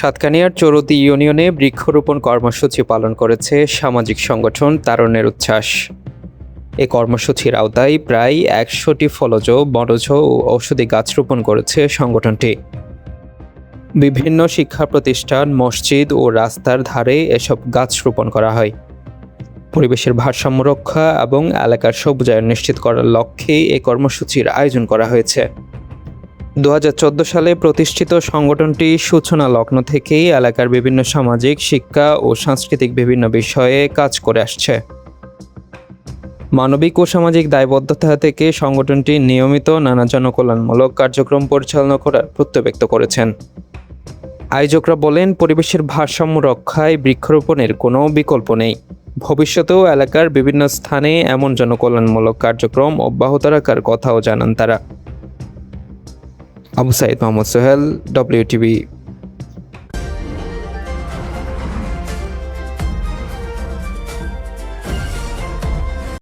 সাতকানিয়ার চরতি ইউনিয়নে বৃক্ষরোপণ কর্মসূচি পালন করেছে সামাজিক সংগঠন তারুণ্যের উচ্ছ্বাস। এ কর্মসূচির আওতায় প্রায় ১০০টি ফলজ, বনজ ও ঔষধি গাছ রোপণ করেছে সংগঠনটি। বিভিন্ন শিক্ষা প্রতিষ্ঠান, মসজিদ ও রাস্তার ধারে এসব গাছ রোপণ করা হয়। পরিবেশের ভারসাম্য রক্ষা এবং এলাকার সবুজায়ন নিশ্চিত করার লক্ষ্যে এ কর্মসূচির আয়োজন করা হয়েছে। ২০১৪ সালে প্রতিষ্ঠিত সংগঠনটি সূচনা লগ্ন থেকেই এলাকার বিভিন্ন সামাজিক, শিক্ষা ও সাংস্কৃতিক বিভিন্ন বিষয়ে কাজ করে আসছে। মানবিক ও সামাজিক দায়বদ্ধতা থেকে সংগঠনটি নিয়মিত নানা জনকল্যাণমূলক কার্যক্রম পরিচালনা করার প্রত্যয় ব্যক্ত করেছেন। আয়োজকরা বলেন, পরিবেশের ভারসাম্য রক্ষায় বৃক্ষরোপণের কোনো বিকল্প নেই। ভবিষ্যতেও এলাকার বিভিন্ন স্থানে এমন জনকল্যাণমূলক কার্যক্রম অব্যাহত রাখার কথাও জানান তারা। আবু সাইদ মোহাম্মদ সোহেল, WTV।